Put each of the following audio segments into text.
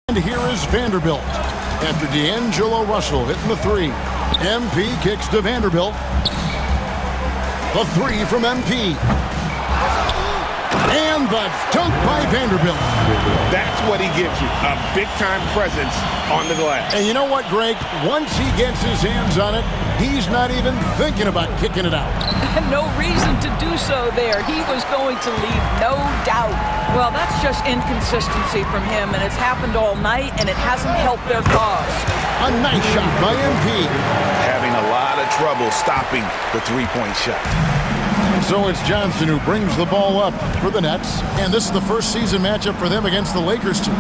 And here is Vanderbilt. After D'Angelo Russell hitting the three, MP kicks to Vanderbilt. The three from MP. And the dunk by Vanderbilt. That's what he gives you, a big-time presence on the glass. And you know what, Greg? Once he gets his hands on it, he's not even thinking about kicking it out. No reason to do so there. He was going to leave, no doubt. Well, that's just inconsistency from him, and it's happened all night, and it hasn't helped their cause. A nice shot by MP. Having a lot of trouble stopping the three-point shot. And so it's Johnson who brings the ball up for the Nets. And this is the first season matchup for them against the Lakers team.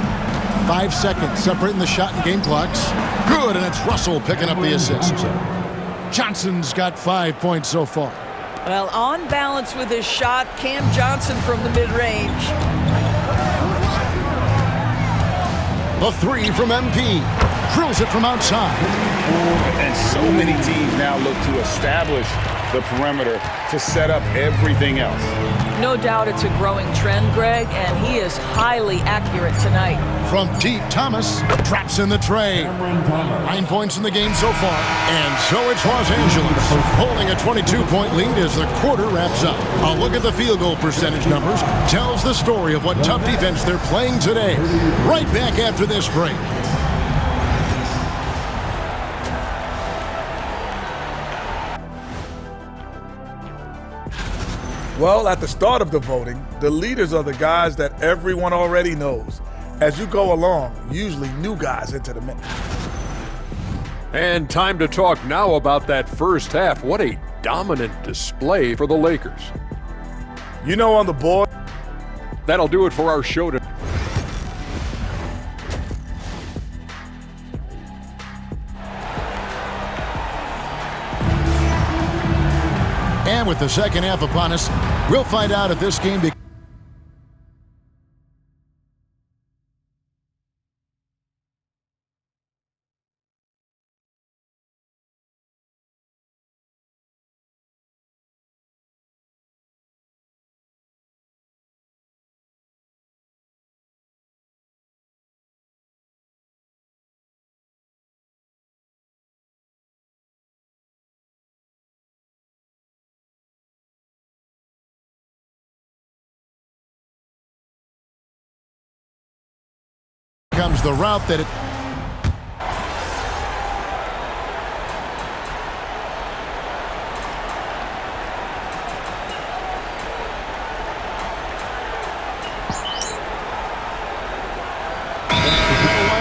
5 seconds separating the shot and game clocks. Good, and it's Russell picking up the assist. Johnson's got 5 points so far. Well, on balance with his shot, Cam Johnson from the mid-range. The three from MP. Drills it from outside. And so many teams now look to establish the perimeter to set up everything else. No doubt it's a growing trend, Greg, and he is highly accurate tonight. From deep, Thomas traps in the tray. 9 points in the game so far. And so it's Los Angeles holding a 22-point lead as the quarter wraps up. A look at the field goal percentage numbers tells the story of what tough defense they're playing today. Right back after this break. Well, at the start of the voting, the leaders are the guys that everyone already knows. As you go along, usually new guys enter the mix. And time to talk now about that first half. What a dominant display for the Lakers. You know, on the board, that'll do it for our show today. And with the second half upon us, we'll find out if this game becomes the route that it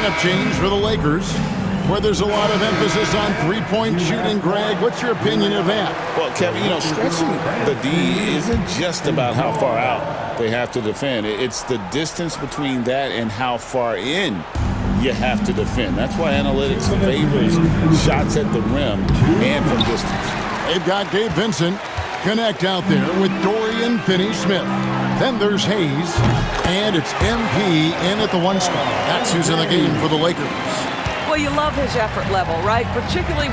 lineup change for the Lakers, where there's a lot of emphasis on three-point shooting. Greg, what's your opinion of that? Well, Kevin, you know, stretching the D isn't just about how far out they have to defend. It's the distance between that and how far in you have to defend. That's why analytics favors shots at the rim and from distance. They've got Gabe Vincent connect out there with Dorian Finney-Smith. Then there's Hayes, and it's MP in at the one spot. That's who's in the game for the Lakers. Well, you love his effort level, right? Particularly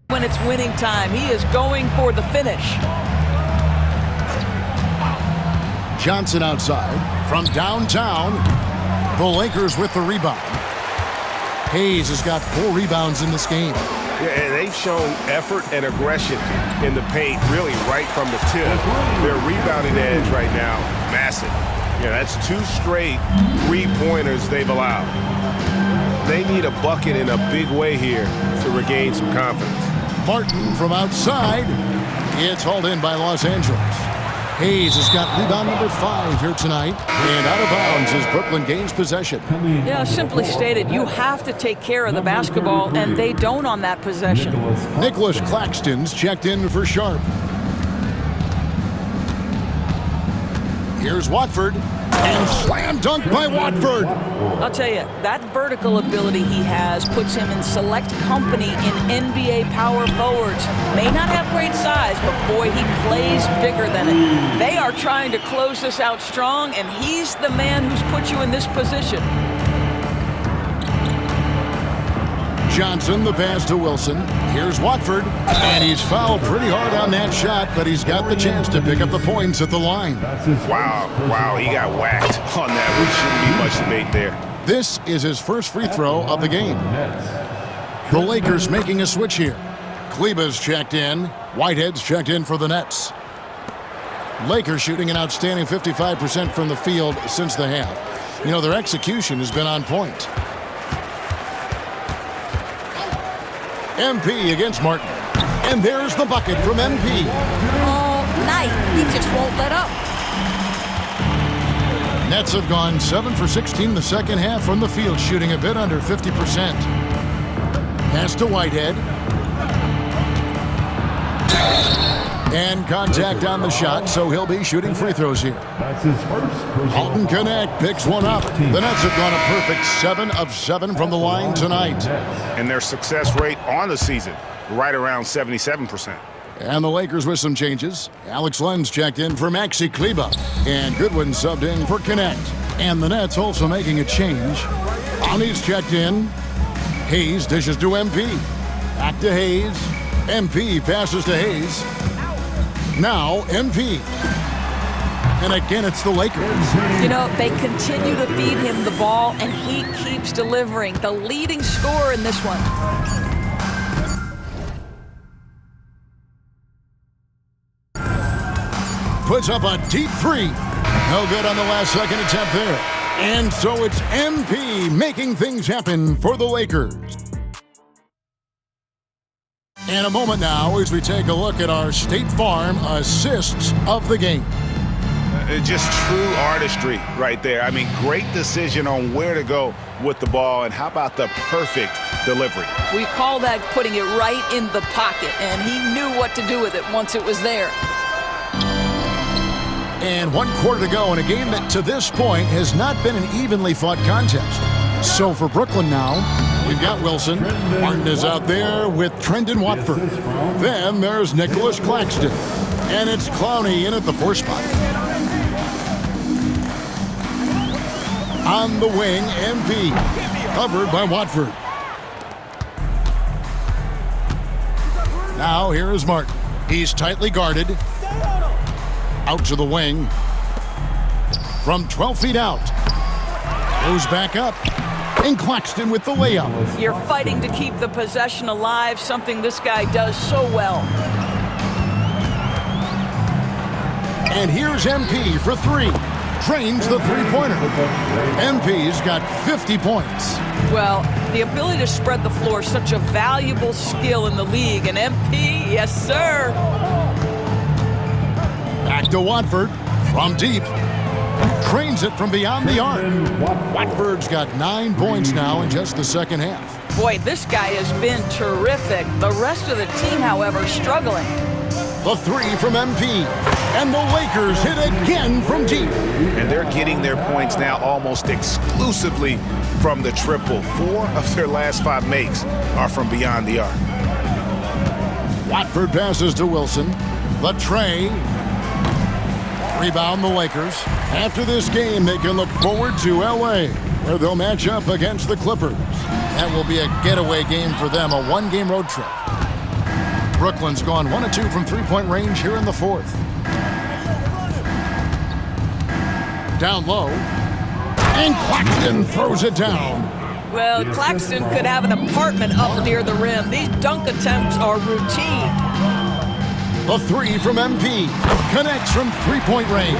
when it's winning time. He is going for the finish. Johnson outside from downtown. The Lakers with the rebound. Hayes has got 4 rebounds in this game. Yeah, and they've shown effort and aggression in the paint, really right from the tip. Their rebounding edge right now, massive. Yeah, that's 2 straight 3-pointers they've allowed. They need a bucket in a big way here to regain some confidence. Martin from outside. It's hauled in by Los Angeles. Hayes has got rebound number 5 here tonight. And out of bounds is Brooklyn gains possession. Yeah, simply stated, you have to take care of the basketball, and they don't on that possession. Nicholas Claxton's checked in for Sharp. Here's Watford. And slam dunk by Watford. I'll tell you, that vertical ability he has puts him in select company in NBA power forwards. May not have great size, but boy, he plays bigger than it. They are trying to close this out strong, and he's the man who's put you in this position. Johnson, the pass to Wilson. Here's Watford, and he's fouled pretty hard on that shot, but he's got the chance to pick up the points at the line. Wow, he got whacked on that. We shouldn't be much debate there. This is his first free throw of the game. The Lakers making a switch here. Kleba's checked in. Whitehead's checked in for the Nets. Lakers shooting an outstanding 55% from the field since the half. You know, their execution has been on point. MP against Martin. And there's the bucket from MP. All night, he just won't let up. Nets have gone 7 for 16 the second half from the field, shooting a bit under 50%. Pass to Whitehead. And contact on the shot, so he'll be shooting free throws here. That's his first. Alton Connect picks one up. The Nets have gone a perfect 7 of 7 from the line tonight. And their success rate on the season, right around 77%. And the Lakers with some changes. Alex Len's checked in for Maxi Kleber. And Goodwin subbed in for Connect. And the Nets also making a change. Ani's checked in. Hayes dishes to MP. Back to Hayes. MP passes to Hayes. Now MP. And again, it's the Lakers. You know, they continue to feed him the ball, and he keeps delivering. The leading scorer in this one. Puts up a deep three. No good on the last second attempt there. And so it's MP making things happen for the Lakers. In a moment now, as we take a look at our State Farm assists of the game. Just true artistry right there. I mean, great decision on where to go with the ball, and how about the perfect delivery? We call that putting it right in the pocket, and he knew what to do with it once it was there. And 1 quarter to go in a game that to this point has not been an evenly fought contest. So for Brooklyn now, we've got Wilson. Martin is out there with Trendon Watford. Then there's Nicholas Claxton. And it's Clowney in at the 4 spot. On the wing, MP. Covered by Watford. Now here is Martin. He's tightly guarded. Out to the wing. From 12 feet out. Goes back up. And Claxton with the layup. You're fighting to keep the possession alive, something this guy does so well. And here's MP for 3. Drains the three-pointer. MP's got 50 points. Well, the ability to spread the floor is such a valuable skill in the league. And MP, yes, sir. Back to Watford from deep. Trains it from beyond the arc. Watford's got 9 points now in just the second half. Boy, this guy has been terrific. The rest of the team, however, struggling. The 3 from MP. And the Lakers hit again from deep. And they're getting their points now almost exclusively from the triple. 4 of their last 5 makes are from beyond the arc. Watford passes to Wilson. The tray. Rebound the Lakers. After this game, they can look forward to L.A., where they'll match up against the Clippers. That will be a getaway game for them, a 1-game road trip. Brooklyn's gone 1 of 2 from three-point range here in the 4th. Down low. And Claxton throws it down. Well, Claxton could have an apartment up near the rim. These dunk attempts are routine. The 3 from MP. Connects from three-point range.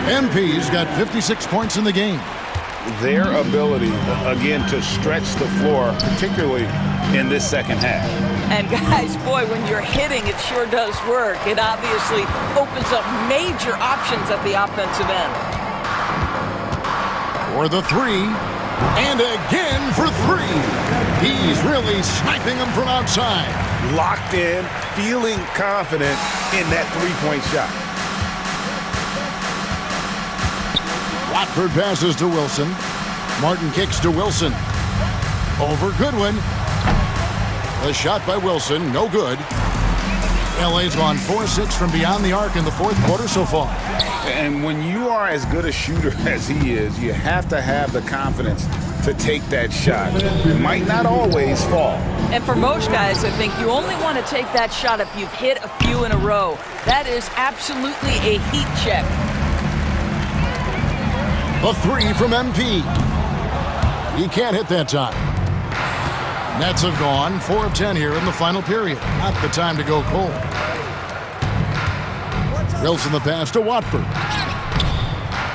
MP's got 56 points in the game. Their ability, again, to stretch the floor, particularly in this second half. And guys, boy, when you're hitting, it sure does work. It obviously opens up major options at the offensive end. For the 3. And again for 3. He's really sniping them from outside. Locked in, feeling confident in that three-point shot. Watford passes to Wilson. Martin kicks to Wilson. Over Goodwin. The shot by Wilson, no good. LA's gone 4-6 from beyond the arc in the 4th quarter so far. And when you are as good a shooter as he is, you have to have the confidence to take that shot. It might not always fall. And for most guys, I think you only want to take that shot if you've hit a few in a row. That is absolutely a heat check. A three from MP. He can't hit that time. Nets have gone 4 of 10 here in the final period. Not the time to go cold. Wilson the pass to Watford.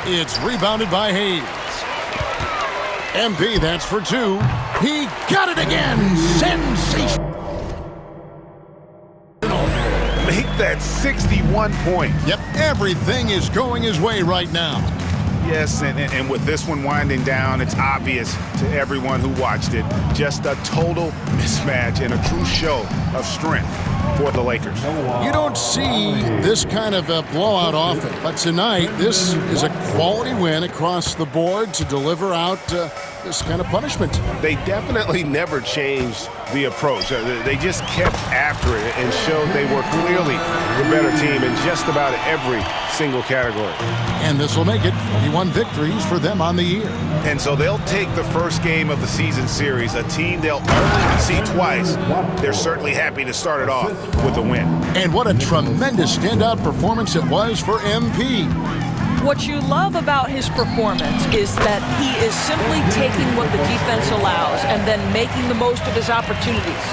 It's rebounded by Hayes. MP, that's for 2. He got it again. Sensation. Make that 61 points. Yep, everything is going his way right now. Yes, and with this one winding down, it's obvious to everyone who watched it. Just a total mismatch and a true show of strength for the Lakers. You don't see this kind of a blowout often, but tonight this is a quality win across the board to deliver out this kind of punishment. They definitely never changed the approach. They just kept after it and showed they were clearly the better team in just about every single category. And this will make it 41 victories for them on the year. And so they'll take the first game of the season series, a team they'll only see twice. They're certainly happy to start it off with a win. And what a tremendous standout performance it was for MP. What you love about his performance is that he is simply taking what the defense allows and then making the most of his opportunities.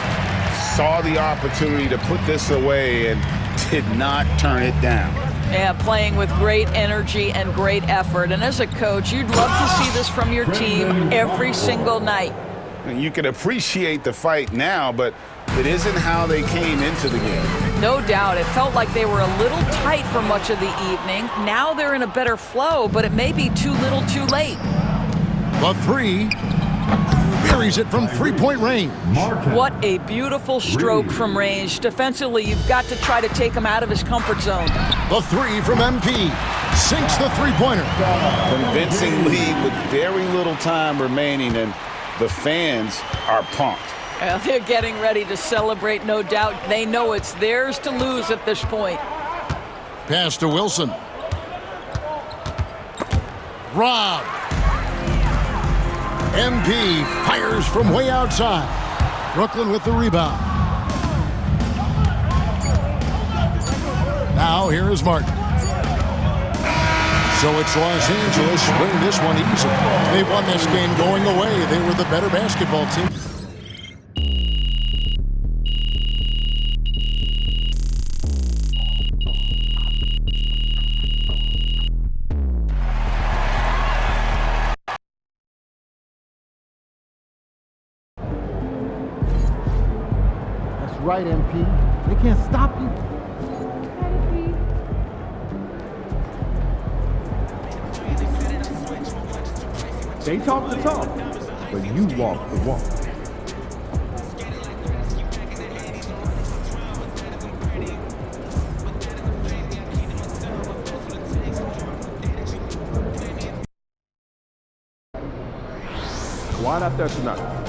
Saw the opportunity to put this away and did not turn it down. Yeah, playing with great energy and great effort. And as a coach, you'd love to see this from your team every single night. And you can appreciate the fight now, but it isn't how they came into the game. No doubt. It felt like they were a little tight for much of the evening. Now they're in a better flow, but it may be too little too late. The 3 buries it from three-point range. What a beautiful stroke from range. Defensively, you've got to try to take him out of his comfort zone. The 3 from MP sinks the three-pointer. Convincing lead with very little time remaining, and the fans are pumped. Well, they're getting ready to celebrate, no doubt. They know it's theirs to lose at this point. Pass to Wilson. Rob. MP fires from way outside. Brooklyn with the rebound. Now here is Martin. So it's Los Angeles winning this one easily. They won this game going away. They were the better basketball team. Right, MP. They can't stop you. They talk the talk, but you walk the walk. Quiet out there tonight.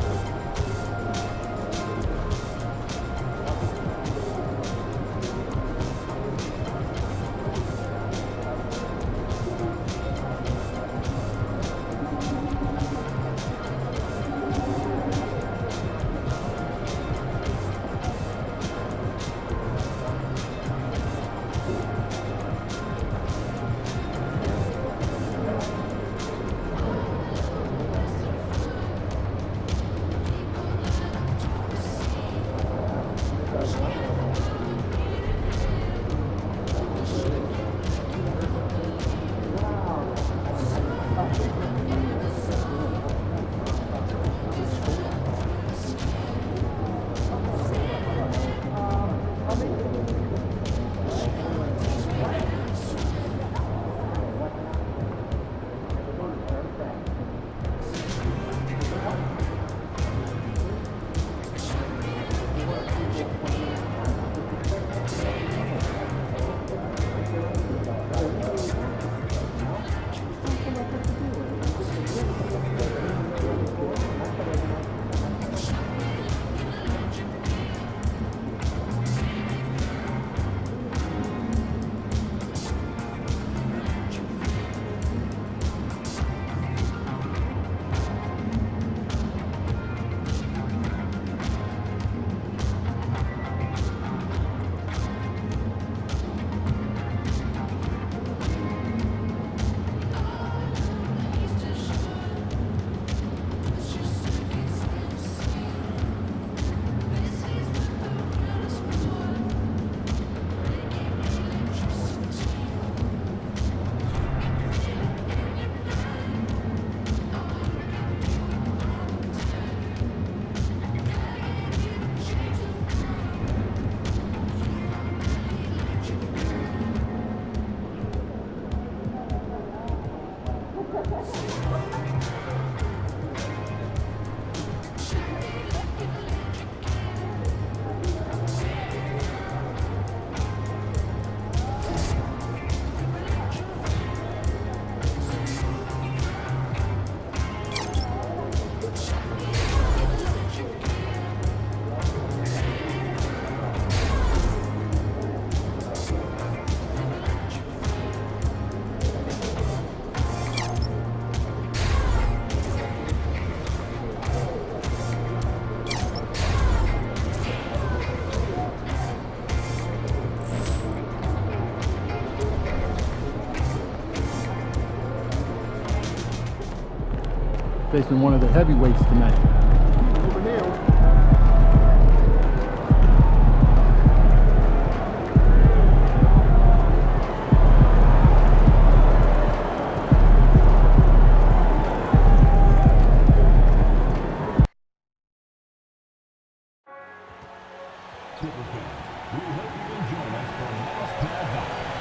Facing one of the heavyweights tonight.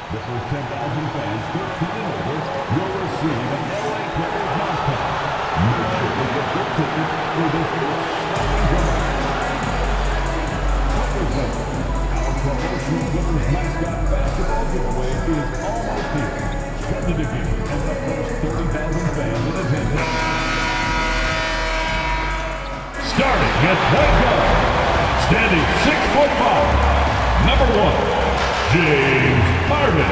The first 10,000 fans, 13 and over, will receive an LA Clippers mascot. Make sure to get your tickets for this exciting drive. Our promotional Clippers mascot basketball giveaway is almost here. Come to the game and the first 30,000 fans in attendance. Starting at point guard, standing 6'5", number 1. James Harden.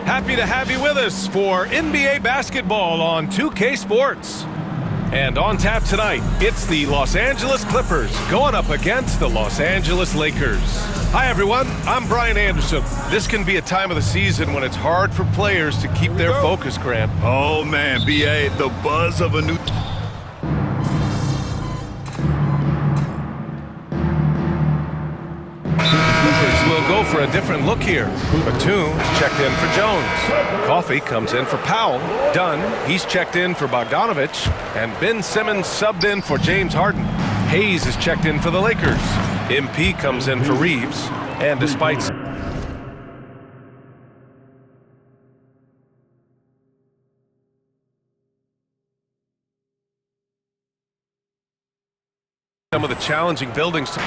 Happy to have you with us for NBA basketball on 2K Sports. And on tap tonight, it's the Los Angeles Clippers going up against the Los Angeles Lakers. Hi everyone, I'm Brian Anderson. This can be a time of the season when it's hard for players to keep their focus, Grant. Oh man, BA, the buzz of a new... We'll go for a different look here. Batum checked in for Jones. Coffee comes in for Powell. Dunn, he's checked in for Bogdanovich. And Ben Simmons subbed in for James Harden. Hayes is checked in for the Lakers. MP comes in for Reeves. And despite some of the challenging buildings to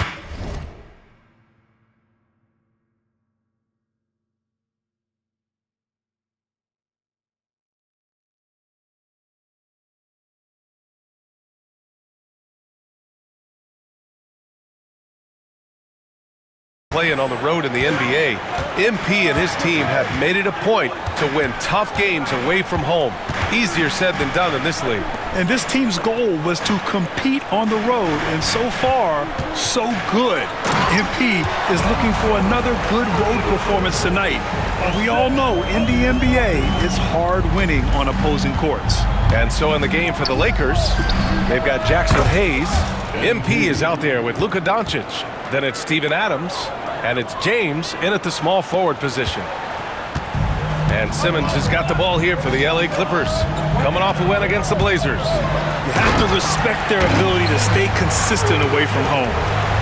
playing on the road in the NBA, MP and his team have made it a point to win tough games away from home. Easier said than done in this league. And this team's goal was to compete on the road, and so far, so good. MP is looking for another good road performance tonight. We all know in the NBA, it's hard winning on opposing courts. And so in the game for the Lakers, they've got Jackson Hayes. MP is out there with Luka Doncic. Then it's Steven Adams, and it's James in at the small forward position. And Simmons has got the ball here for the LA Clippers, coming off a win against the Blazers. You have to respect their ability to stay consistent away from home,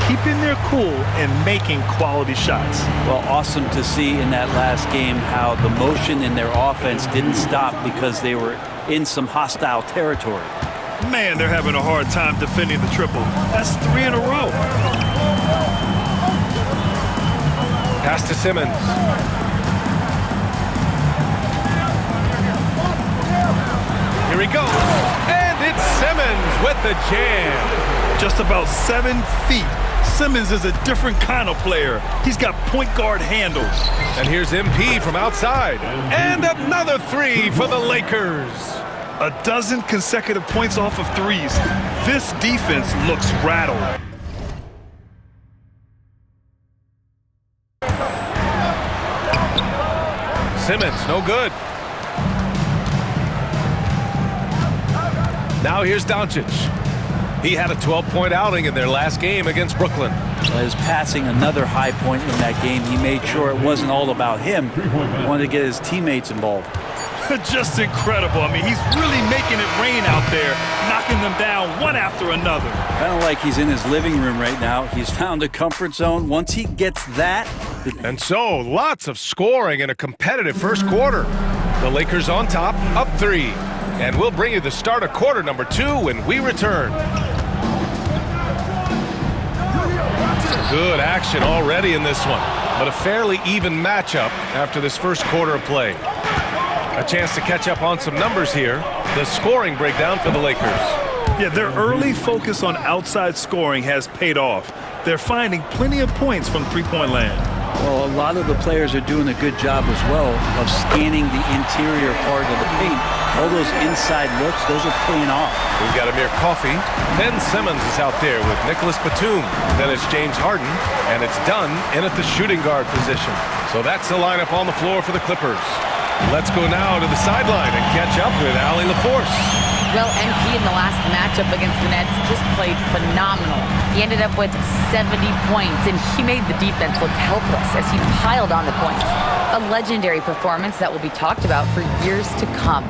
keeping their cool and making quality shots. Well, awesome to see in that last game how the motion in their offense didn't stop because they were in some hostile territory. Man, they're having a hard time defending the triple. That's 3 in a row. Pass to Simmons. Here he goes. And it's Simmons with the jam. Just about 7 feet. Simmons is a different kind of player. He's got point guard handles. And here's MP from outside. And another 3 for the Lakers. A dozen consecutive points off of threes. This defense looks rattled. Simmons, no good. Now here's Doncic. He had a 12-point outing in their last game against Brooklyn. His passing another high point in that game. He made sure it wasn't all about him. He wanted to get his teammates involved. Just incredible. I mean, he's really making it rain out there, knocking them down one after another. Kind of like he's in his living room right now. He's found a comfort zone. Once he gets that, And so, lots of scoring in a competitive first quarter. The Lakers on top, up 3. And we'll bring you the start of quarter number 2 when we return. Some good action already in this one, but a fairly even matchup after this first quarter of play. A chance to catch up on some numbers here. The scoring breakdown for the Lakers. Yeah, their early focus on outside scoring has paid off. They're finding plenty of points from three-point land. Well, a lot of the players are doing a good job as well of scanning the interior part of the paint. All those inside looks, those are paying off. We've got Amir Coffey. Ben Simmons is out there with Nicholas Batum. Then it's James Harden, and it's Dunn in at the shooting guard position. So that's the lineup on the floor for the Clippers. Let's go now to the sideline and catch up with Allie LaForce. Well, MP in the last matchup against the Nets just played phenomenal. He ended up with 70 points, and he made the defense look helpless as he piled on the points. A legendary performance that will be talked about for years to come,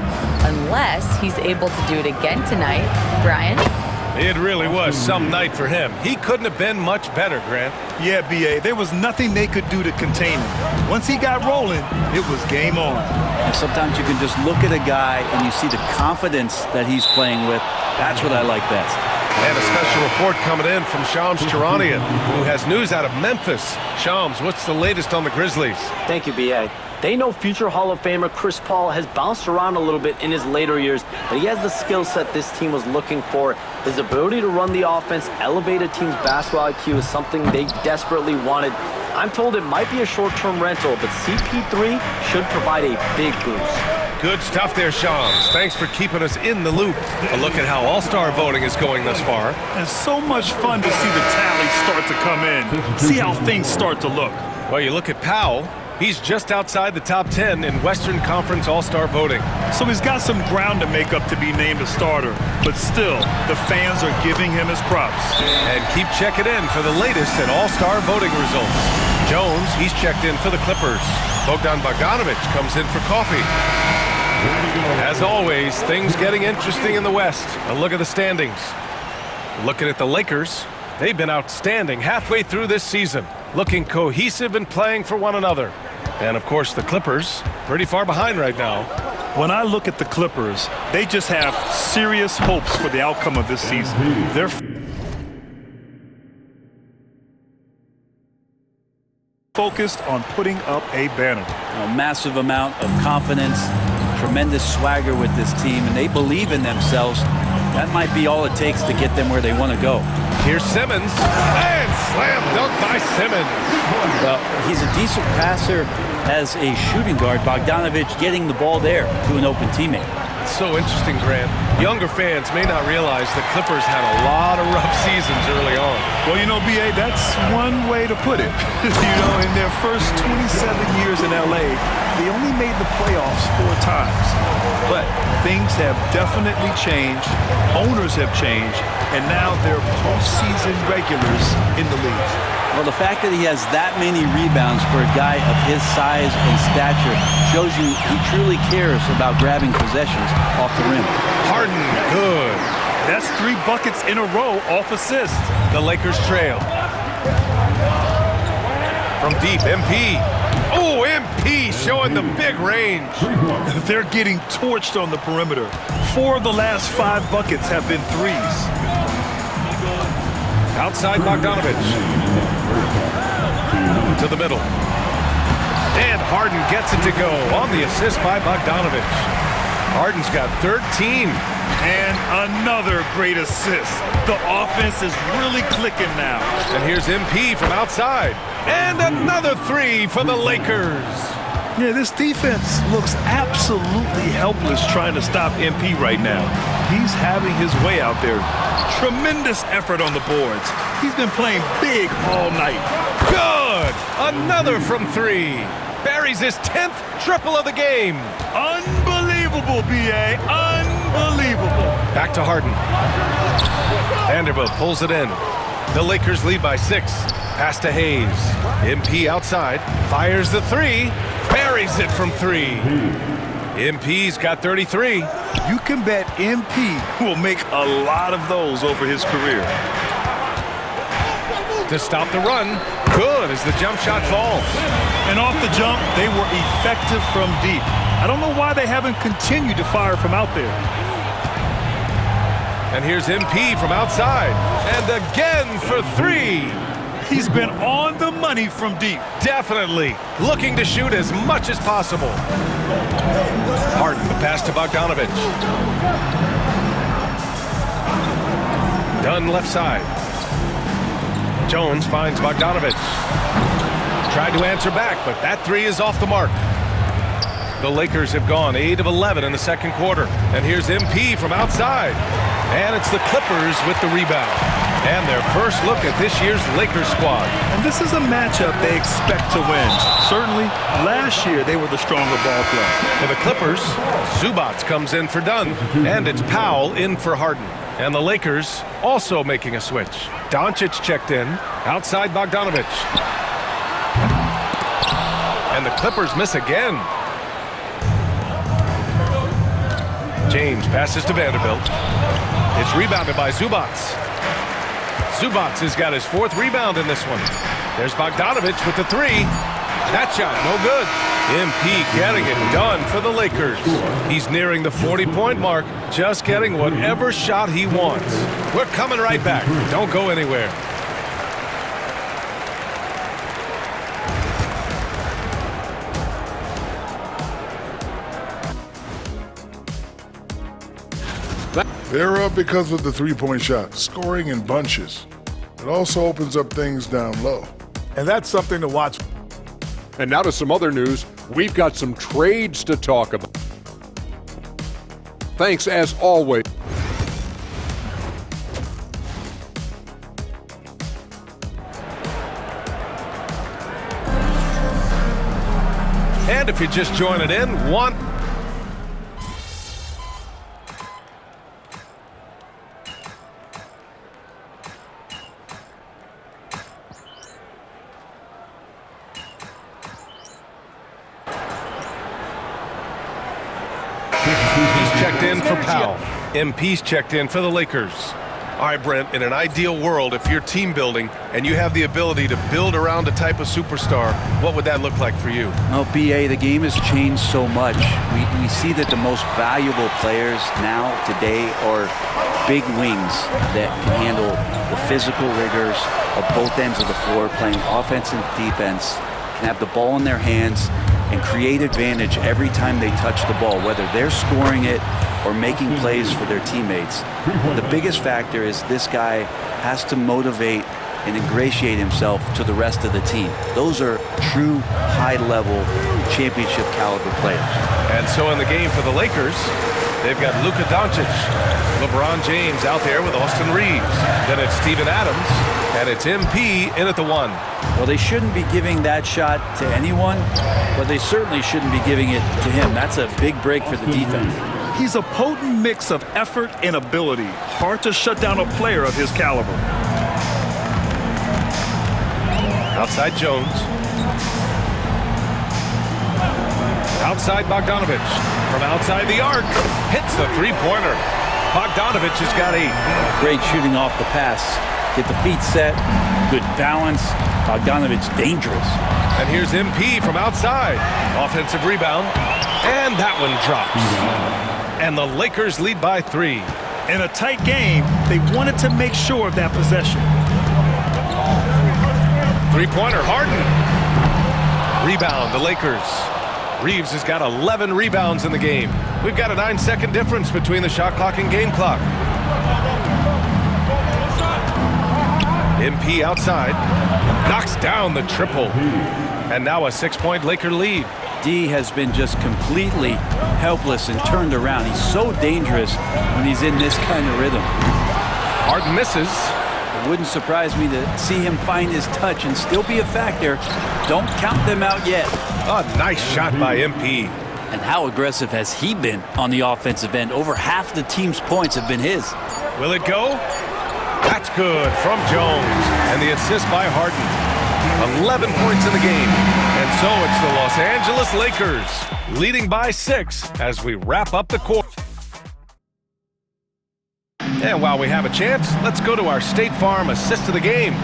unless he's able to do it again tonight. Brian? It really was some night for him. He couldn't have been much better, Grant. Yeah, B.A., there was nothing they could do to contain him. Once he got rolling, it was game on. And sometimes you can just look at a guy and you see the confidence that he's playing with. That's what I like best. And a special report coming in from Shams Charania, who has news out of Memphis. Shams, what's the latest on the Grizzlies? Thank you, B.A. They know future Hall of Famer Chris Paul has bounced around a little bit in his later years, but he has the skill set this team was looking for. His ability to run the offense, elevate a team's basketball IQ is something they desperately wanted. I'm told it might be a short-term rental, but CP3 should provide a big boost. Good stuff there, Shams. Thanks for keeping us in the loop. A look at how All-Star voting is going thus far. And so much fun to see the tally start to come in. See how things start to look. Well, you look at Powell. He's just outside the top 10 in Western Conference All-Star voting. So he's got some ground to make up to be named a starter. But still, the fans are giving him his props. And keep checking in for the latest at All-Star voting results. Jones, he's checked in for the Clippers. Bogdan Bogdanović comes in for Coffey. As always, things getting interesting in the West. A look at the standings. Looking at the Lakers, they've been outstanding halfway through this season, looking cohesive and playing for one another. And of course, the Clippers, pretty far behind right now. When I look at the Clippers, they just have serious hopes for the outcome of this season. They're focused on putting up a banner. A massive amount of confidence, tremendous swagger with this team, and they believe in themselves. That might be all it takes to get them where they want to go. Here's Simmons, and slam dunk by Simmons. Well, he's a decent passer as a shooting guard. Bogdanović getting the ball there to an open teammate. It's so interesting, Grant. Younger fans may not realize the Clippers had a lot of rough seasons early on. Well, you know, B.A., that's one way to put it. In their first 27 years in L.A., they only made the playoffs 4 times. But things have definitely changed, owners have changed, and now they're postseason regulars in the league. Well, the fact that he has that many rebounds for a guy of his size and stature shows you he truly cares about grabbing possessions off the rim. Harden, good. That's 3 buckets in a row off assist. The Lakers trail. From deep, MP. Oh, MP showing the big range. They're getting torched on the perimeter. 4 of the last 5 buckets have been threes. Outside Bogdanović. To the middle. And Harden gets it to go on the assist by Bogdanović. Harden's got 13. And another great assist. The offense is really clicking now. And here's MP from outside. And another 3 for the Lakers. Yeah, this defense looks absolutely helpless trying to stop MP right now. He's having his way out there. Tremendous effort on the boards. He's been playing big all night. Good! Another from 3. Buries his 10th triple of the game. Unbelievable, B.A. Unbelievable. Back to Harden. Vanderbilt pulls it in. The Lakers lead by 6. Pass to Hayes. MP outside. Fires the 3. Buries it from 3. MP's got 33. You can bet MP will make a lot of those over his career. To stop the run, Good as the jump shot falls. And off the jump, they were effective from deep. I don't know why they haven't continued to fire from out there. And here's MP from outside. And again for three. He's been on the money from deep. Definitely. Looking to shoot as much as possible. Harden, the pass to Bogdanovic. Dunn left side. Jones finds Bogdanovic. Tried to answer back, but that three is off the mark. The Lakers have gone 8 of 11 in the second quarter. And here's MP from outside. And it's the Clippers with the rebound. And their first look at this year's Lakers squad. And this is a matchup they expect to win. Certainly, last year they were the stronger ball player. For the Clippers, Zubac comes in for Dunn. And it's Powell in for Harden. And the Lakers also making a switch. Doncic checked in. Outside Bogdanovic. And the Clippers miss again. James passes to Vanderbilt. It's rebounded by Zubac. Zubac has got his fourth rebound in this one. There's Bogdanovic with the three. That shot, no good. MP getting it done for the Lakers. He's nearing the 40-point mark, just getting whatever shot he wants. We're coming right back. Don't go anywhere. They're up because of the three-point shot, scoring in bunches. It also opens up things down low. And that's something to watch. And now to some other news. We've got some trades to talk about. Thanks, as always. And if you're just joining in, one. In for Powell. MP's checked in for the Lakers. All right, Brent, in an ideal world, if you're team building and you have the ability to build around a type of superstar, what would that look like for you? Well, BA, the game has changed so much. We see that the most valuable players now, today, are big wings that can handle the physical rigors of both ends of the floor, playing offense and defense, can have the ball in their hands and create advantage every time they touch the ball, whether they're scoring it or making plays for their teammates. The biggest factor is this guy has to motivate and ingratiate himself to the rest of the team. Those are true high-level championship caliber players. And so in the game for the Lakers, they've got Luka Doncic, LeBron James out there with Austin Reeves. Then it's Steven Adams, and it's MP in at the one. Well, they shouldn't be giving that shot to anyone, but they certainly shouldn't be giving it to him. That's a big break for the defense. He's a potent mix of effort and ability. Hard to shut down a player of his caliber. Outside Jones. Outside Bogdanovic. From outside the arc. Hits the three-pointer. Bogdanovic has got 8. Great shooting off the pass. Get the feet set. Good balance. Bogdanovic dangerous. And here's MP from outside. Offensive rebound. And that one drops. And the Lakers lead by 3. In a tight game, they wanted to make sure of that possession. Three-pointer, Harden. Rebound, the Lakers. Reeves has got 11 rebounds in the game. We've got a 9-second difference between the shot clock and game clock. MP outside. Knocks down the triple. And now a 6-point Laker lead. D has been just completely helpless and turned around. He's so dangerous when he's in this kind of rhythm. Harden misses. It wouldn't surprise me to see him find his touch and still be a factor. Don't count them out yet. A nice shot by MP. And how aggressive has he been on the offensive end? Over half the team's points have been his. Will it go? That's good from Jones. And the assist by Harden. 11 points in the game. And so it's the Los Angeles Lakers leading by 6 as we wrap up the quarter. And while we have a chance, let's go to our State Farm assist of the game.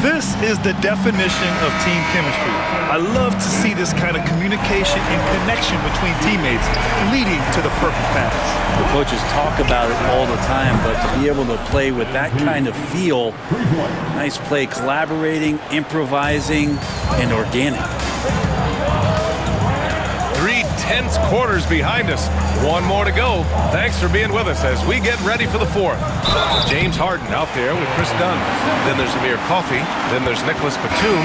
This is the definition of team chemistry. I love to see this kind of communication and connection between teammates leading to the perfect pass. The coaches talk about it all the time, but to be able to play with that kind of feel, nice play, collaborating, improvising, and organic. 3 tense quarters behind us. One more to go. Thanks for being with us as we get ready for the fourth. James Harden out there with Chris Dunn. Then there's Amir Coffey. Then there's Nicholas Batum.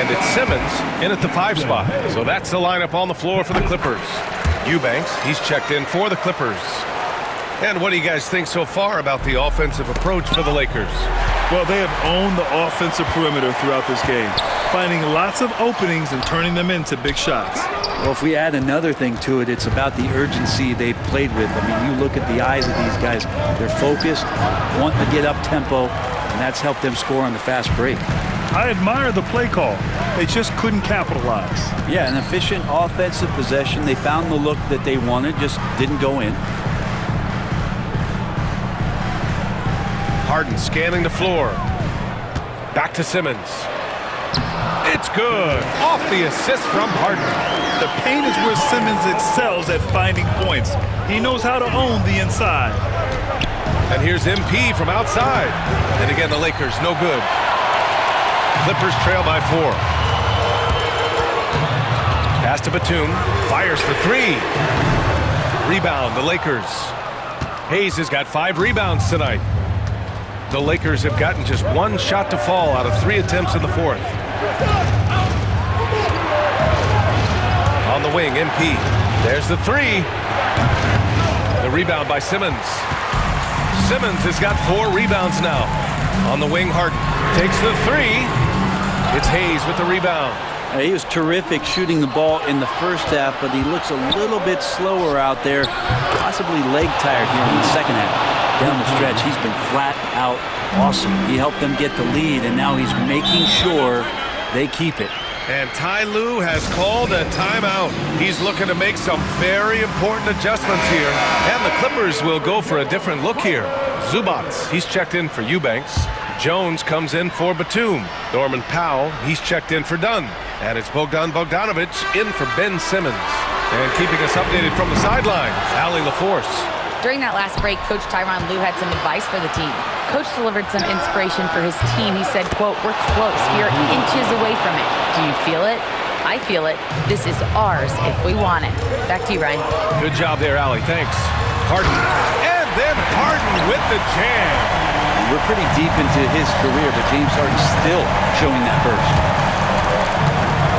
And it's Simmons in at the 5 spot. So that's the lineup on the floor for the Clippers. Eubanks, he's checked in for the Clippers. And what do you guys think so far about the offensive approach for the Lakers? Well, they have owned the offensive perimeter throughout this game, finding lots of openings and turning them into big shots. Well, if we add another thing to it, it's about the urgency they've played with. I mean, you look at the eyes of these guys. They're focused, wanting to get up tempo, and that's helped them score on the fast break. I admire the play call. They just couldn't capitalize. Yeah, an efficient offensive possession. They found the look that they wanted, just didn't go in. Harden scanning the floor. Back to Simmons. It's good. Off the assist from Harden. The paint is where Simmons excels at finding points. He knows how to own the inside. And here's MP from outside. And again, the Lakers, no good. Clippers trail by 4. Pass to Batum. Fires for 3. Rebound, the Lakers. Hayes has got 5 rebounds tonight. The Lakers have gotten just 1 shot to fall out of 3 attempts in the fourth. On the wing, MP. There's the 3. The rebound by Simmons. Simmons has got 4 rebounds now. On the wing, Harden takes the 3. It's Hayes with the rebound. He was terrific shooting the ball in the first half, but he looks a little bit slower out there, possibly leg tired here in the second half. Down the stretch, he's been flat out awesome. He helped them get the lead, and now he's making sure they keep it. And Ty Lue has called a timeout. He's looking to make some very important adjustments here. And the Clippers will go for a different look here. Zubats, he's checked in for Eubanks. Jones comes in for Batum. Norman Powell, he's checked in for Dunn. And it's Bogdan Bogdanovic in for Ben Simmons. And keeping us updated from the sidelines, Allie LaForce. During that last break, Coach Tyronn Lue had some advice for the team. Coach delivered some inspiration for his team. He said, quote, "We're close. We are inches away from it. Do you feel it? I feel it. This is ours if we want it." Back to you, Ryan. Good job there, Allie. Thanks. Harden. And then Harden with the jam. We're pretty deep into his career, but James Harden's still showing that burst.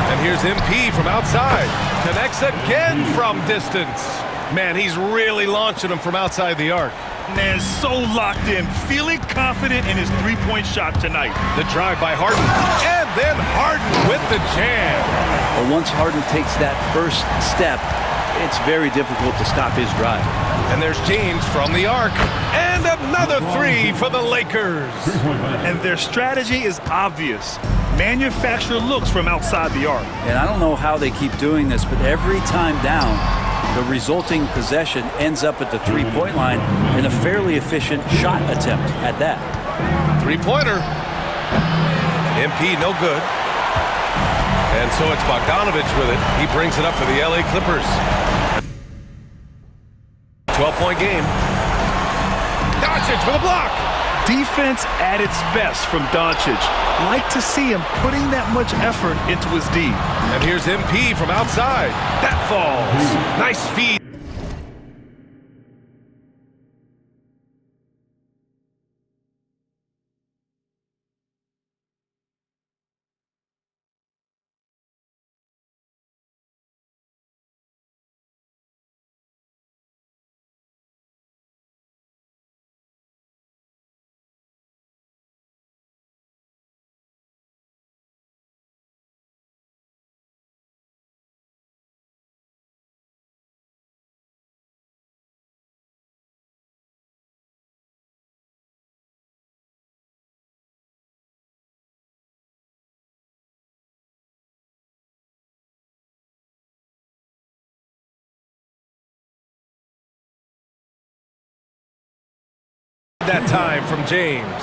And here's MP from outside. Connects again from distance. Man, he's really launching them from outside the arc. Man, so locked in, feeling confident in his three-point shot tonight. The drive by Harden, and then Harden with the jam. But once Harden takes that first step, it's very difficult to stop his drive. And there's James from the arc, and another 3 for the Lakers. And their strategy is obvious. Manufacture looks from outside the arc. And I don't know how they keep doing this, but every time down, the resulting possession ends up at the three-point line in a fairly efficient shot attempt at that. Three-pointer. MP no good. And so it's Bogdanovic with it. He brings it up for the LA Clippers. 12-point game. Doncic with a block. Defense at its best from Doncic. Like to see him putting that much effort into his D. And here's MP from outside. That falls. Nice feed. That time from James.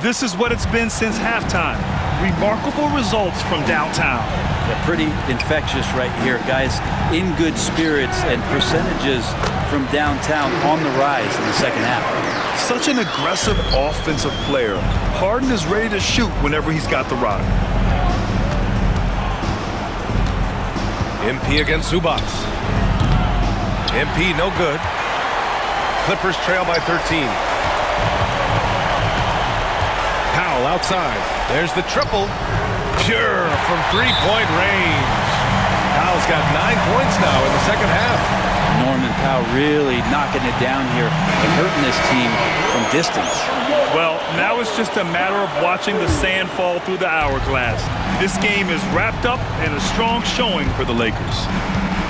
This is what it's been since halftime. Remarkable results from downtown. They're pretty infectious right here. Guys in good spirits and percentages from downtown on the rise in the second half. Such an aggressive offensive player. Harden is ready to shoot whenever he's got the rock. MP against Zubac. MP no good. Clippers trail by 13. Powell outside. There's the triple. Pure from three-point range. Powell's got 9 points now in the second half. Norman Powell really knocking it down here and hurting this team from distance. Well, now it's just a matter of watching the sand fall through the hourglass. This game is wrapped up in a strong showing for the Lakers.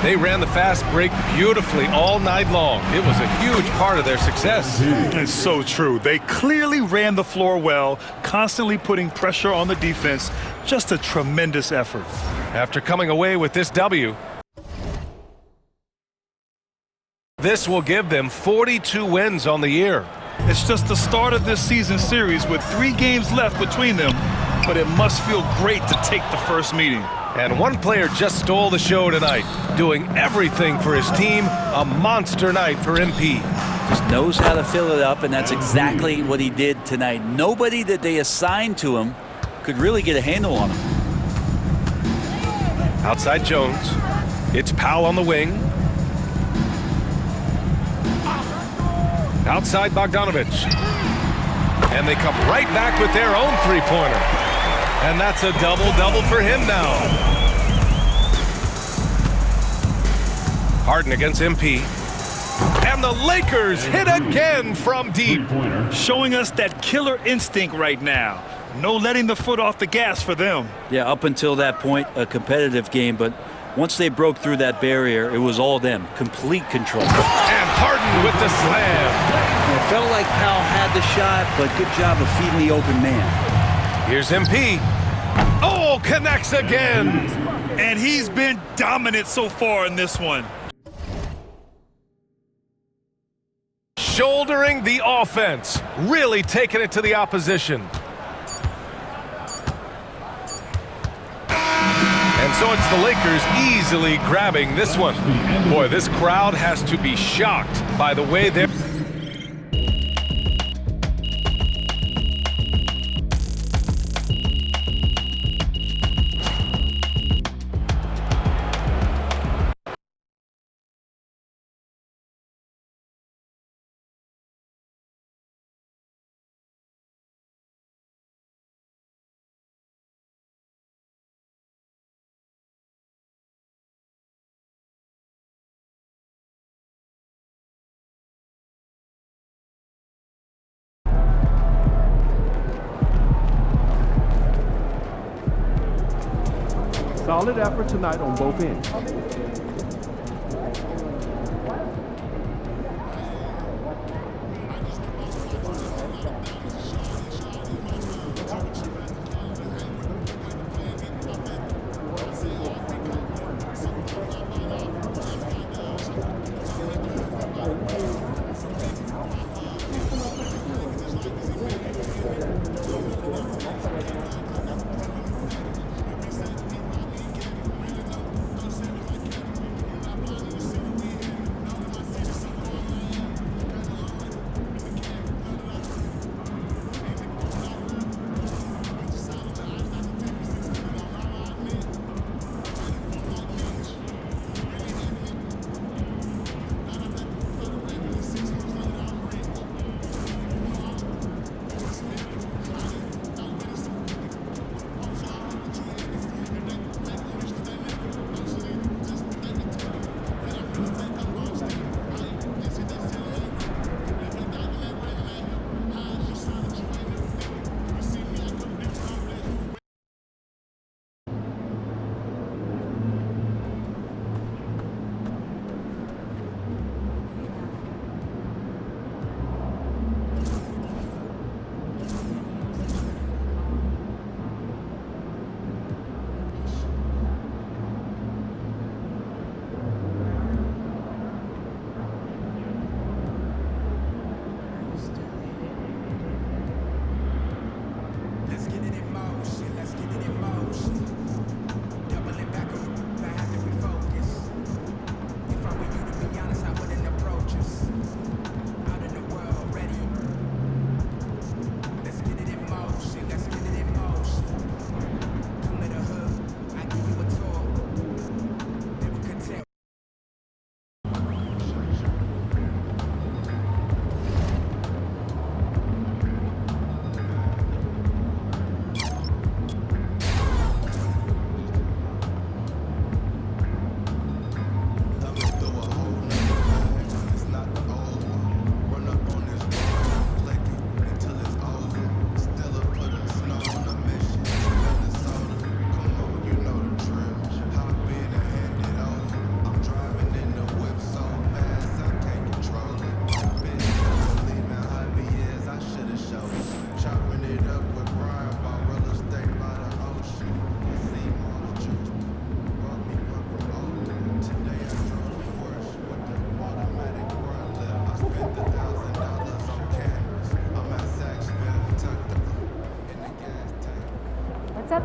They ran the fast break beautifully all night long. It was a huge part of their success. It's so true. They clearly ran the floor well, constantly putting pressure on the defense. Just a tremendous effort. After coming away with this W, this will give them 42 wins on the year. It's just the start of this season series with 3 games left between them, but it must feel great to take the first meeting. And one player just stole the show tonight, doing everything for his team. A monster night for MP. Just knows how to fill it up, and that's exactly what he did tonight. Nobody that they assigned to him could really get a handle on him. Outside Jones. It's Powell on the wing. Outside Bogdanovich. And they come right back with their own three-pointer. And that's a double-double for him now. Harden against MP. And the Lakers hit again from deep. Showing us that killer instinct right now. No letting the foot off the gas for them. Yeah, up until that point, a competitive game, but once they broke through that barrier, it was all them. Complete control. And Harden with the slam. It felt like Powell had the shot, but good job of feeding the open man. Here's MP. Oh, connects again. And he's been dominant so far in this one. Shouldering the offense. Really taking it to the opposition. And so it's the Lakers easily grabbing this one. Boy, this crowd has to be shocked by the way they're... Solid effort tonight on both ends.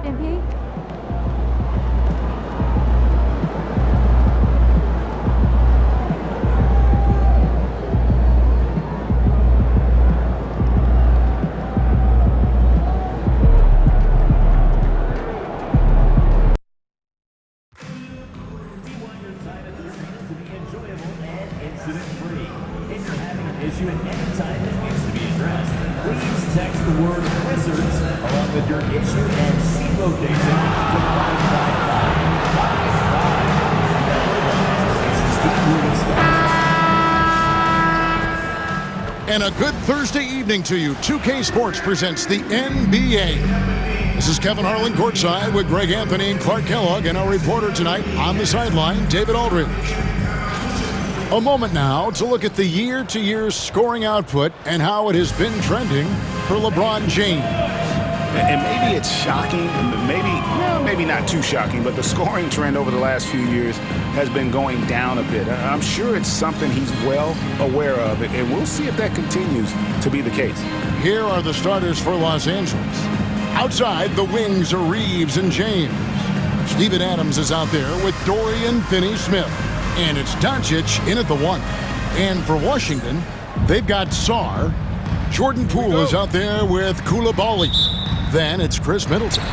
MP? Incident-free. If you're having an issue at any time that needs to be addressed, please text the word Wizards along with your issue and seat location to 555. And a good Thursday evening to you. 2K Sports presents the NBA. This is Kevin Harlan courtside with Greg Anthony and Clark Kellogg, and our reporter tonight on the sideline, David Aldridge. A moment now to look at the year-to-year scoring output and how it has been trending for LeBron James. And maybe it's shocking, maybe not too shocking, but the scoring trend over the last few years has been going down a bit. I'm sure it's something he's well aware of, and we'll see if that continues to be the case. Here are the starters for Los Angeles. Outside, the wings are Reeves and James. Steven Adams is out there with Dorian Finney-Smith. And it's Doncic in at the 1. And for Washington, they've got Sarr. Jordan Poole is out there with Coulibaly. Then it's Chris Middleton.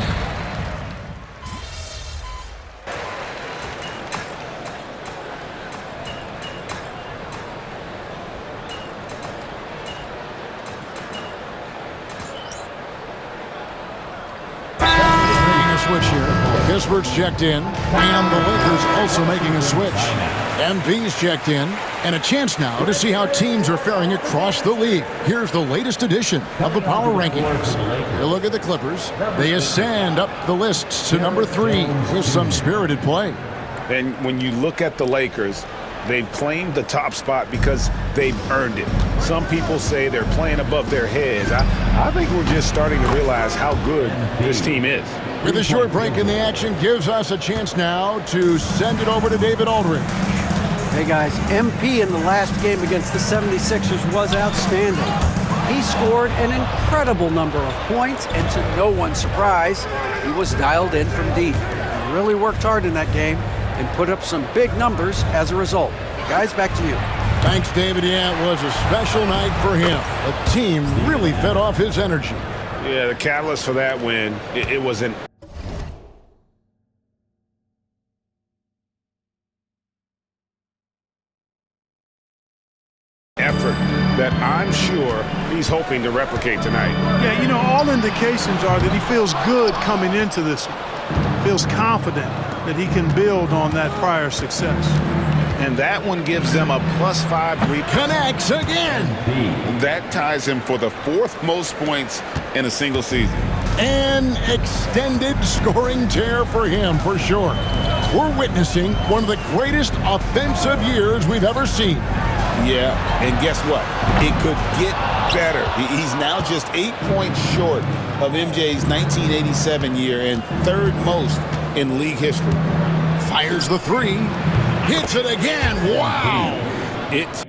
Switch here. Kispert's checked in, and the Lakers also making a switch. MP's checked in, and a chance now to see how teams are faring across the league. Here's the latest edition of the Power Rankings. Here, look at the Clippers. They ascend up the list to number 3 with some spirited play. And when you look at the Lakers, they've claimed the top spot because they've earned it. Some people say they're playing above their heads. I think we're just starting to realize how good this team is. With a short break in the action gives us a chance now to send it over to David Aldridge. Hey guys, MP in the last game against the 76ers was outstanding. He scored an incredible number of points, and to no one's surprise, he was dialed in from deep. He really worked hard in that game and put up some big numbers as a result. Guys, back to you. Thanks, David. Yeah, it was a special night for him. The team really fed off his energy. Yeah, the catalyst for that win, it was an effort that I'm sure he's hoping to replicate tonight. Yeah, you know, all indications are that he feels good coming into this one. Feels confident that he can build on that prior success. And that one gives them a +5 Connects again. That ties him for the 4th most points in a single season. An extended scoring tear for him, for sure. We're witnessing one of the greatest offensive years we've ever seen. Yeah, and guess what? It could get better. He's now just 8 points short of MJ's 1987 year and 3rd most in league history. Fires the 3. Hits it again. Wow. It's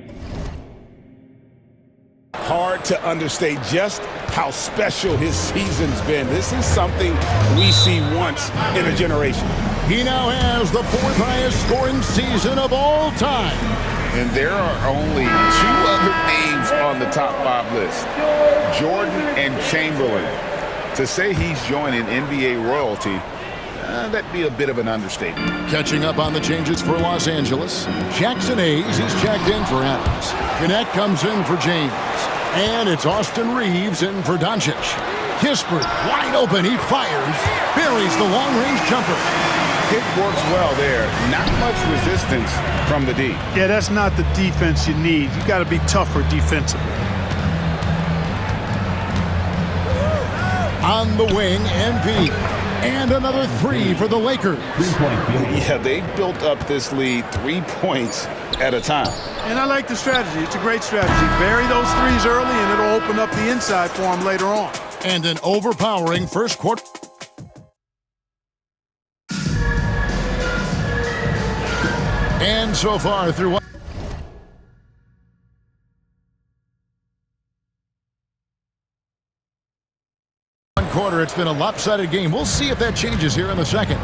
hard to understate just how special his season's been. This is something we see once in a generation. He now has the 4th highest scoring season of all time. And there are only 2 other names on the top 5 list, Jordan and Chamberlain. To say he's joining NBA royalty, that'd be a bit of an understatement. Catching up on the changes for Los Angeles. Jackson Hayes, he's checked in for Adams. Connect comes in for James. And it's Austin Reeves in for Doncic. Kispert, wide open, he fires. Buries the long-range jumper. It works well there. Not much resistance from the D. Yeah, that's not the defense you need. You got to be tougher defensively. On the wing, MP. And another 3 for the Lakers. Yeah, they built up this lead 3 points at a time. And I like the strategy. It's a great strategy. Bury those 3s early, and it'll open up the inside for them later on. And an overpowering first quarter. And so far through one quarter, it's been a lopsided game. We'll see if that changes here in the second.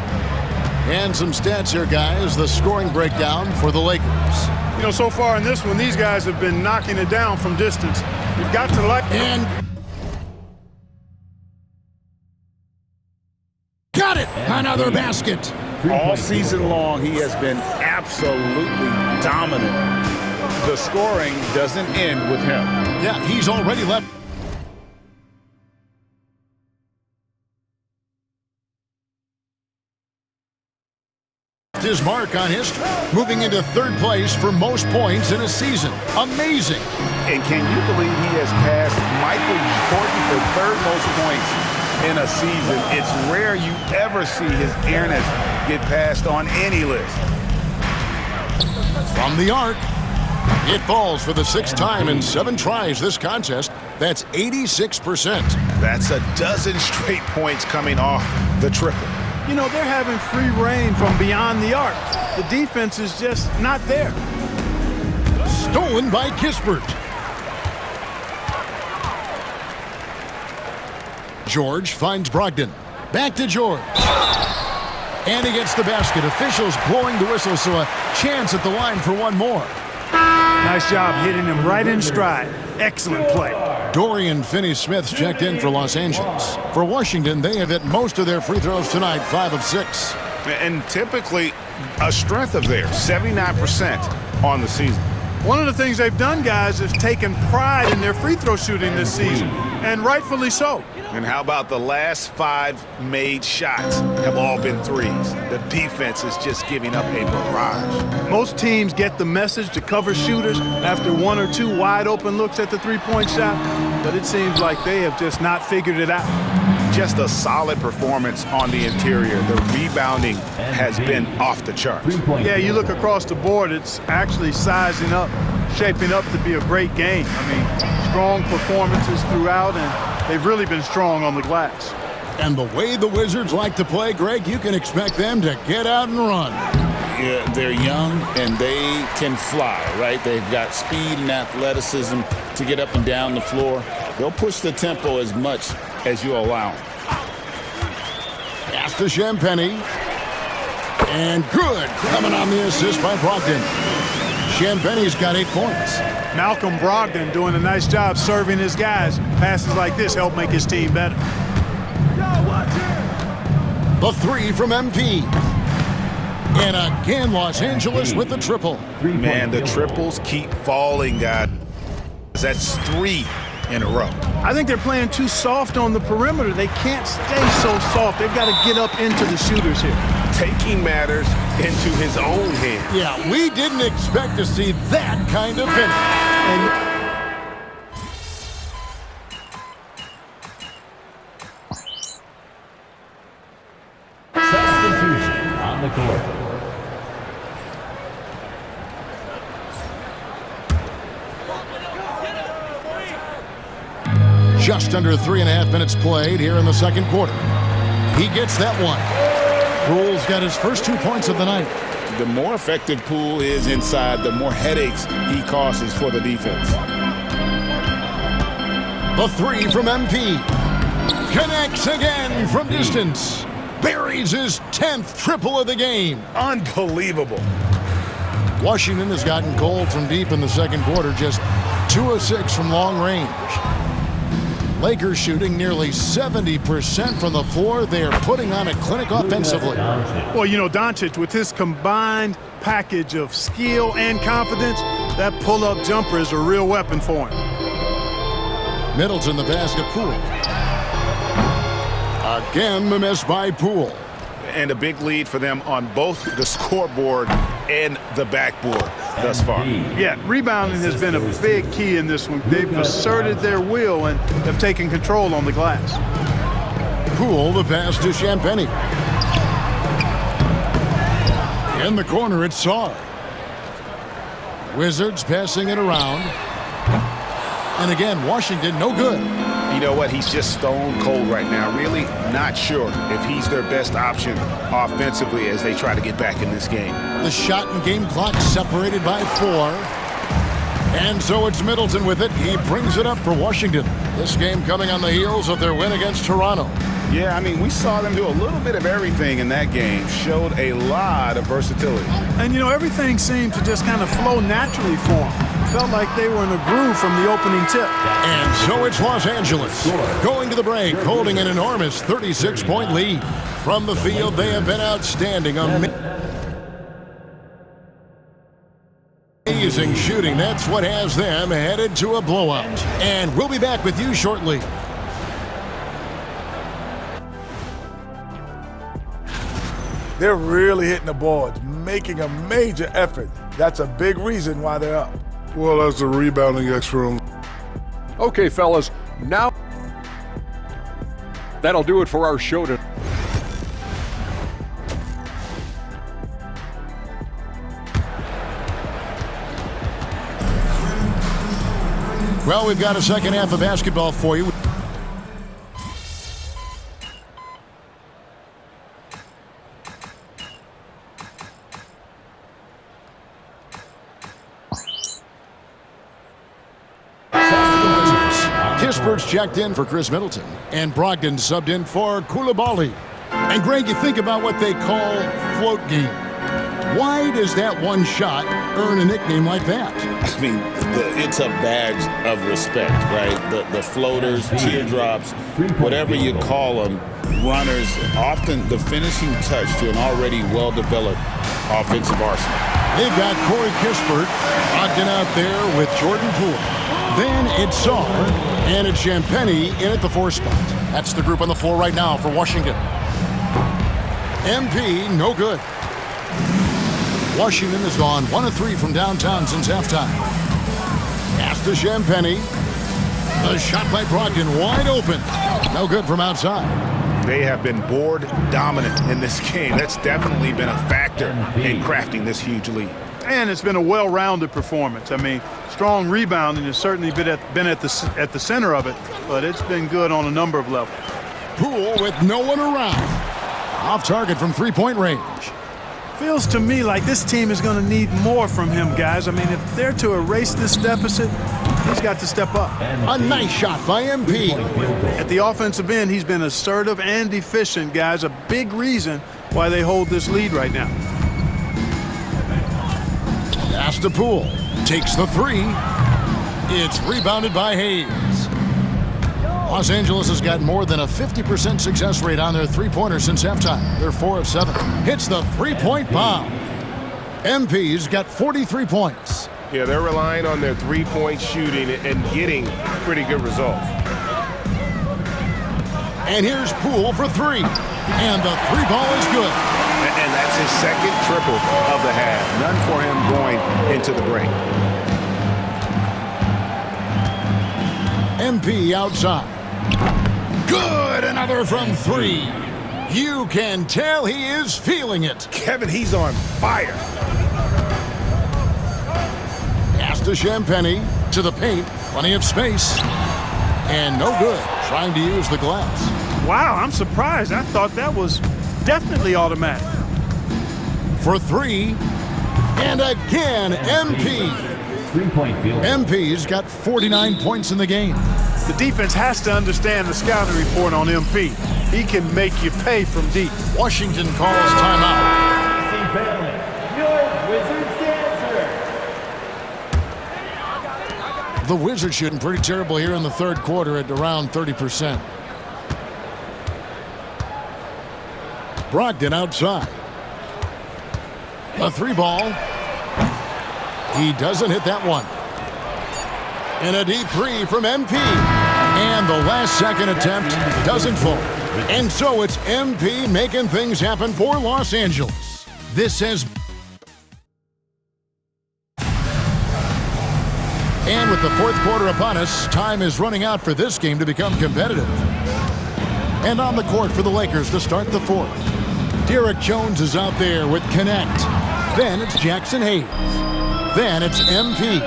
And some stats here, guys. The scoring breakdown for the Lakers. You know, so far in this one, these guys have been knocking it down from distance. You've got to like... And... got it! Another basket. All season long, he has been absolutely dominant. The scoring doesn't end with him. Yeah, he's already left his mark on history, moving into third place for most points in a season. Amazing. And can you believe he has passed Michael Jordan for third most points in a season? It's rare you ever see his airness get passed on any list. From the arc, it falls for the 6th time in 7 tries this contest. That's 86%. That's a dozen straight points coming off the triple. You know, they're having free reign from beyond the arc. The defense is just not there. Stolen by Kispert. George finds Brogdon. Back to George. And he gets the basket. Officials blowing the whistle, so a chance at the line for one more. Nice job hitting him right in stride. Excellent play. Dorian Finney-Smith's checked in for Los Angeles. For Washington, they have hit most of their free throws tonight, 5 of 6. And typically a strength of theirs, 79% on the season. One of the things they've done, guys, is taken pride in their free throw shooting this season, and rightfully so. And how about the last 5 made shots have all been threes? The defense is just giving up a barrage. Most teams get the message to cover shooters after 1 or 2 wide open looks at the three-point shot, but it seems like they have just not figured it out. Just a solid performance on the interior. The rebounding has been off the charts. Yeah, you look across the board, it's actually sizing up, shaping up to be a great game. I mean, strong performances throughout, and they've really been strong on the glass. And the way the Wizards like to play, Greg, you can expect them to get out and run. Yeah, they're young and they can fly, right? They've got speed and athleticism to get up and down the floor. They'll push the tempo as much as you allow them. Pass to Champagnie. And good. Coming on the assist by Brogdon. Champagnie's got 8 points. Malcolm Brogdon doing a nice job serving his guys. Passes like this help make his team better. The 3 from MP. And again, Los Angeles with the triple. Man, the triples keep falling, guys. That's 3 in a row. I think they're playing too soft on the perimeter. They can't stay so soft. They've got to get up into the shooters here. Taking matters into his own hands. Yeah, we didn't expect to see that kind of finish. Substitution on the court. Just under 3.5 minutes played here in the second quarter. He gets that one. Poole's got his first 2 points of the night. The more effective Poole is inside, the more headaches he causes for the defense. The 3 from MP. Connects again from distance. Buries his 10th triple of the game. Unbelievable. Washington has gotten cold from deep in the second quarter, just 2 of 6 from long range. Lakers shooting nearly 70% from the floor. They are putting on a clinic offensively. Well, you know, Doncic, with his combined package of skill and confidence, that pull-up jumper is a real weapon for him. Middleton the basket. Poole. Again, the miss by Poole. And a big lead for them on both the scoreboard and the backboard thus far. Yeah, rebounding has been a big key in this one. They've asserted their will and have taken control on the glass. Poole, the pass to Champagnie. In the corner, it's Sarr. Wizards passing it around. And again, Washington, no good. You know what? He's just stone cold right now. Really not sure if he's their best option offensively as they try to get back in this game. The shot and game clock separated by 4. And so it's Middleton with it. He brings it up for Washington. This game coming on the heels of their win against Toronto. Yeah, I mean, we saw them do a little bit of everything in that game. Showed a lot of versatility. And, you know, everything seemed to just kind of flow naturally for them. Felt like they were in a groove from the opening tip. And so it's Los Angeles going to the break, holding an enormous 36-point lead. From the field, they have been outstanding. Amazing shooting. That's what has them headed to a blowout. And we'll be back with you shortly. They're really hitting the boards, making a major effort. That's a big reason why they're up. Well, as the rebounding expert. Okay, fellas, now that'll do it for our show today. Well, we've got a second half of basketball for you. Kispert's checked in for Chris Middleton, and Brogdon subbed in for Coulibaly. And Greg, you think about what they call float game. Why does that one shot earn a nickname like that? I mean, it's a badge of respect, right? The floaters, teardrops, whatever you call them, runners, often the finishing touch to an already well-developed offensive arsenal. They've got Corey Kispert locked in out there with Jordan Poole. Then it's Sarr, and it's Champagnie in at the 4 spot. That's the group on the floor right now for Washington. MP, no good. Washington has gone 1 of 3 from downtown since halftime. Pass to Champagnie. The shot by Brogdon wide open. No good from outside. They have been board dominant in this game. That's definitely been a factor in crafting this huge lead. And it's been a well-rounded performance. I mean, strong rebounding has certainly been at the center of it, but it's been good on a number of levels. Poole with no one around. Off target from 3-point range. Feels to me like this team is going to need more from him, guys. I mean, if they're to erase this deficit, he's got to step up. A nice shot by MP. At the offensive end, he's been assertive and efficient, guys. A big reason why they hold this lead right now. Pass to Poole. Takes the 3. It's rebounded by Hayes. Los Angeles has got more than a 50% success rate on their three-pointer since halftime. They're 4 of 7. Hits the three-point bomb. MP's got 43 points. Yeah, they're relying on their three-point shooting and getting pretty good results. And here's Poole for 3. And the 3-ball is good. And that's his second triple of the half. None for him going into the break. MP outside. Good, another from 3. You can tell he is feeling it. Kevin, he's on fire. Pass to Champagnie, to the paint, plenty of space. And no good, trying to use the glass. Wow, I'm surprised. I thought that was definitely automatic. For 3, and again, MP. 3-point field. MP's got 49 points in the game. The defense has to understand the scouting report on MP. He can make you pay from deep. Washington calls timeout. Your Wizards dancer. The Wizards shooting pretty terrible here in the third quarter at around 30%. Brogdon outside. A 3-ball. He doesn't hit that one. And a deep 3 from MP. And the last second attempt doesn't fall. And so it's MP making things happen for Los Angeles. This has... And with the fourth quarter upon us, time is running out for this game to become competitive. And on the court for the Lakers to start the fourth. Derek Jones is out there with Connect. Then it's Jackson Hayes. Then it's MP.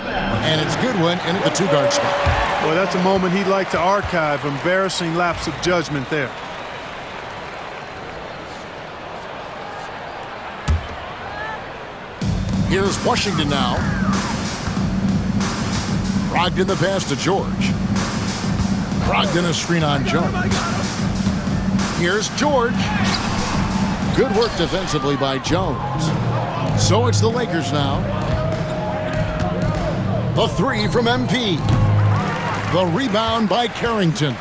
And it's Goodwin in at the 2-guard spot. Well, that's a moment he'd like to archive. Embarrassing lapse of judgment there. Here's Washington now. Brogdon the pass to George. Brogdon a screen on Jones. Here's George. Good work defensively by Jones. So it's the Lakers now. The three from MP. The rebound by Carrington.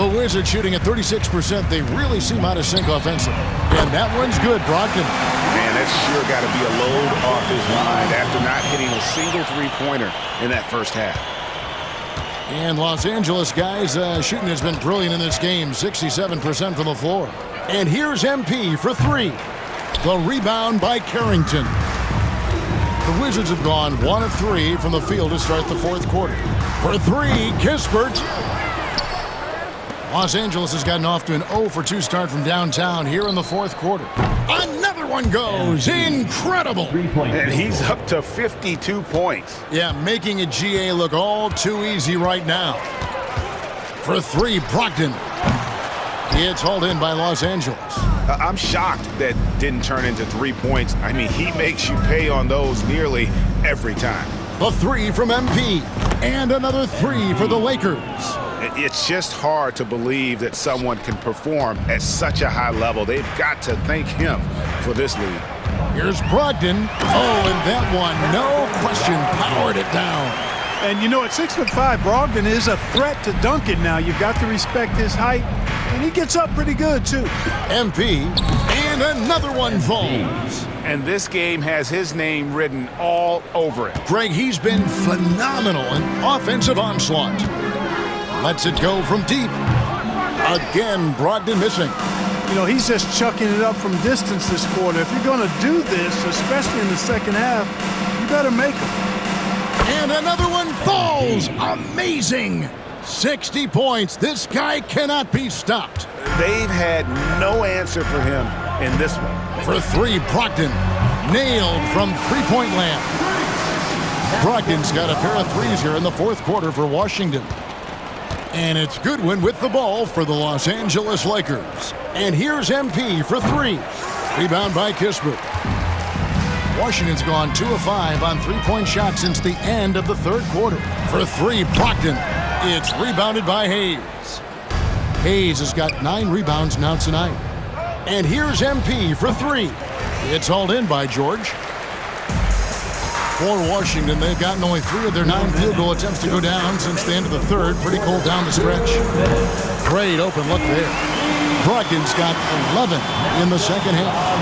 The Wizards shooting at 36%. They really seem out of sync offensively. And that one's good, Brogdon. Man, that's sure got to be a load off his mind after not hitting a single three-pointer in that first half. And Los Angeles, guys, shooting has been brilliant in this game. 67% from the floor. And here's MP for three. The rebound by Carrington. The Wizards have gone 1 of 3 from the field to start the fourth quarter. For three, Kispert. Los Angeles has gotten off to an 0 for 2 start from downtown here in the fourth quarter. Another one goes. Incredible. And he's up to 52 points. Yeah, making a GA look all too easy right now. For three, Brogdon. It's hauled in by Los Angeles. I'm shocked that didn't turn into 3 points. I mean, he makes you pay on those nearly every time. The three from MP. And another three for the Lakers. It's just hard to believe that someone can perform at such a high level. They've got to thank him for this lead. Here's Brogdon. Oh, and that one, no question, powered it down. And you know, at 6'5", Brogdon is a threat to dunk it now. You've got to respect his height, and he gets up pretty good, too. MP, and another one falls. And this game has his name written all over it. Greg, he's been phenomenal in offensive onslaught. Lets it go from deep. Again, Brogdon missing. You know, he's just chucking it up from distance this quarter. If you're going to do this, especially in the second half, you better make them. And another one falls. Amazing. 60 points. This guy cannot be stopped. They've had no answer for him in this one. For three, Brogdon. Nailed from three-point land. Brogdon's got a pair of threes here in the fourth quarter for Washington. And it's Goodwin with the ball for the Los Angeles Lakers. And here's MP for three. Rebound by Kispert. Washington's gone 2 of 5 on three-point shots since the end of the third quarter. For three, Brogdon. It's rebounded by Hayes. Hayes has got 9 rebounds now tonight. And here's MP for three. It's hauled in by George. For Washington, they've gotten only 3 of their 9 field goal attempts to go down since the end of the third. Pretty cold down the stretch. Great open look there. Brogdon's got 11 in the second half.